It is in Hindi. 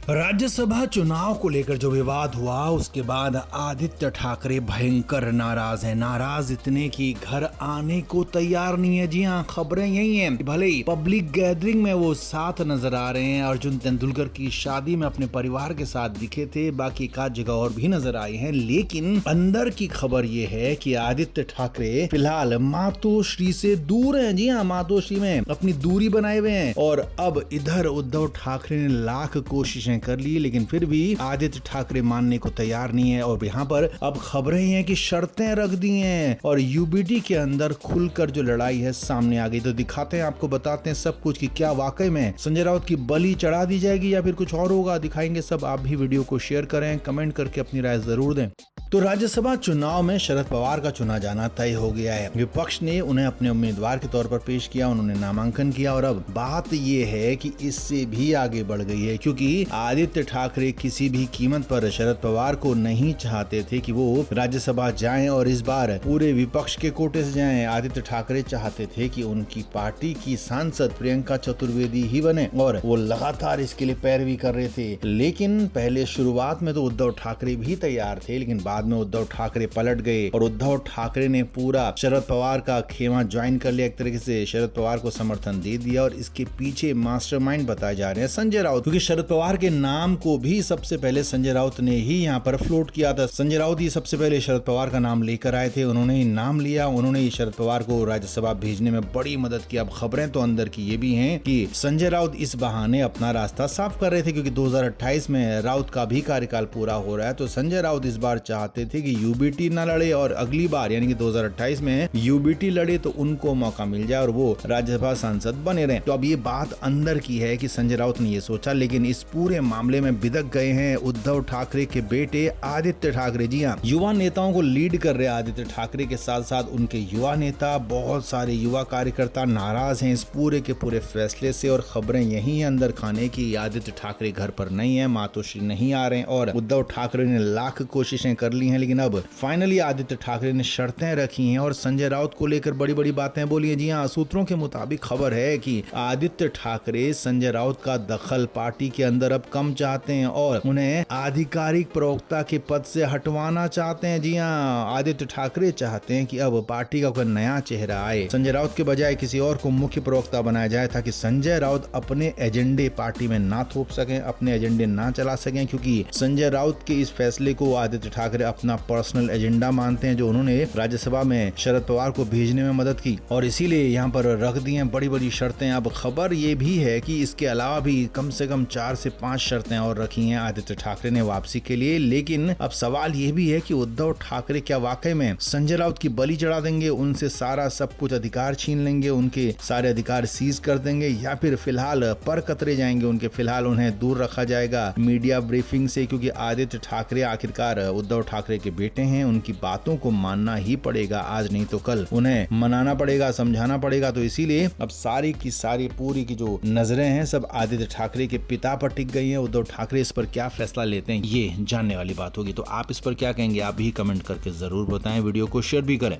राज्यसभा चुनाव को लेकर जो विवाद हुआ उसके बाद आदित्य ठाकरे भयंकर नाराज हैं। नाराज इतने कि घर आने को तैयार नहीं है। जी हाँ, खबरें यही हैं। भले ही पब्लिक गैदरिंग में वो साथ नजर आ रहे हैं, अर्जुन तेंदुलकर की शादी में अपने परिवार के साथ दिखे थे, बाकी एक आध जगह और भी नजर आए हैं, लेकिन अंदर की खबर ये है कि आदित्य ठाकरे फिलहाल मातोश्री से दूर हैं। जी हाँ, मातोश्री में अपनी दूरी बनाए हुए हैं और अब इधर उद्धव ठाकरे ने लाख कोशिशें कर ली, लेकिन फिर भी आदित्य ठाकरे मानने को तैयार नहीं है। और यहाँ पर अब खबरें हैं कि शर्तें रख दी हैं और यूबीटी के अंदर खुलकर जो लड़ाई है सामने आ गई। तो दिखाते हैं, आपको बताते हैं सब कुछ कि क्या वाकई में संजय राउत की बलि चढ़ा दी जाएगी या फिर कुछ और होगा। दिखाएंगे सब। आप भी वीडियो को शेयर करें, कमेंट करके अपनी राय जरूर दें। तो राज्यसभा चुनाव में शरद पवार का चुना जाना तय हो गया है। विपक्ष ने उन्हें अपने उम्मीदवार के तौर पर पेश किया, उन्होंने नामांकन किया और अब बात ये है कि इससे भी आगे बढ़ गई है, क्योंकि आदित्य ठाकरे किसी भी कीमत पर शरद पवार को नहीं चाहते थे कि वो राज्यसभा जाएं और इस बार पूरे विपक्ष के कोटे से जाएं। आदित्य ठाकरे चाहते थे कि उनकी पार्टी की सांसद प्रियंका चतुर्वेदी ही बने और वो लगातार इसके लिए पैरवी कर रहे थे। लेकिन पहले शुरुआत में तो उद्धव ठाकरे भी तैयार थे, लेकिन बाद में उद्धव ठाकरे पलट गए और उद्धव ठाकरे ने पूरा शरद पवार का खेमा ज्वाइन कर लिया। एक तरीके से शरद पवार को समर्थन दे दिया और इसके पीछे मास्टरमाइंड बताए जा रहे हैं संजय राउत, क्योंकि शरद पवार के नाम को भी सबसे पहले संजय राउत ने ही यहाँ पर फ्लोट किया था। संजय राउत ही सबसे पहले शरद पवार का नाम लेकर आए थे, उन्होंने ही नाम लिया, उन्होंने ही शरद पवार को राज्यसभा भेजने में बड़ी मदद की। अब खबरें तो अंदर की ये भी हैं कि संजय राउत इस बहाने अपना रास्ता साफ कर रहे थे, क्योंकि 2028 में राउत का भी कार्यकाल पूरा हो रहा है। तो संजय राउत इस बार चाहते थे कि यूबीटी ना लड़े और अगली बार यानी कि 2028 में यूबीटी लड़े तो उनको मौका मिल जाए और वो राज्यसभा सांसद बने रहे। तो अब ये बात अंदर की है कि संजय राउत ने ये सोचा, लेकिन इस पूरे मामले में बिदक गए हैं उद्धव ठाकरे के बेटे आदित्य ठाकरे। जी हाँ, युवा नेताओं को लीड कर रहे आदित्य ठाकरे के साथ साथ उनके युवा नेता, बहुत सारे युवा कार्यकर्ता नाराज हैं इस पूरे के पूरे फैसले से। और खबरें यही है अंदर खाने की, आदित्य ठाकरे घर पर नहीं है, मातोश्री नहीं आ रहे हैं और उद्धव ठाकरे ने लाख कोशिशें कर ली हैं, लेकिन अब फाइनली आदित्य ठाकरे ने शर्तें रखी हैं और संजय राउत को लेकर बड़ी बड़ी बातें बोली हैं। जी हाँ, सूत्रों के मुताबिक खबर है कि आदित्य ठाकरे संजय राउत का दखल पार्टी के अंदर अब कम चाहते हैं और उन्हें आधिकारिक प्रवक्ता के पद से हटवाना चाहते हैं। जी हाँ, आदित्य ठाकरे चाहते हैं कि अब पार्टी का कोई नया चेहरा आए, संजय राउत के बजाय किसी और को मुख्य प्रवक्ता बनाया जाए, ताकि संजय राउत अपने एजेंडे पार्टी में ना थोप सकें, अपने एजेंडे ना चला सकें, क्योंकि संजय राउत के इस फैसले को आदित्य ठाकरे अपना पर्सनल एजेंडा मानते हैं, जो उन्होंने राज्यसभा में शरद पवार को भेजने में मदद की और इसीलिए यहाँ पर रख दी हैं बड़ी बड़ी शर्तें। अब खबर ये भी है कि इसके अलावा भी कम से कम 4 से 5 शर्तें और रखी हैं आदित्य ठाकरे ने वापसी के लिए। लेकिन अब सवाल ये भी है कि उद्धव ठाकरे क्या वाकई में संजय राउत की बलि चढ़ा देंगे, उनसे सारा सब कुछ अधिकार छीन लेंगे, उनके सारे अधिकार सीज कर देंगे, या फिर फिलहाल पर कतरे जाएंगे उनके, फिलहाल उन्हें दूर रखा जाएगा मीडिया ब्रीफिंग से, क्योंकि आदित्य ठाकरे आखिरकार उद्धव ठाकरे के बेटे हैं, उनकी बातों को मानना ही पड़ेगा, आज नहीं तो कल उन्हें मनाना पड़ेगा, समझाना पड़ेगा। तो इसीलिए अब सारी की सारी पूरी की जो नजरें हैं सब आदित्य ठाकरे के पिता पर टिक गई हैं। उद्धव ठाकरे इस पर क्या फैसला लेते हैं ये जानने वाली बात होगी। तो आप इस पर क्या कहेंगे, आप भी कमेंट करके जरूर बताएं, वीडियो को शेयर भी करें।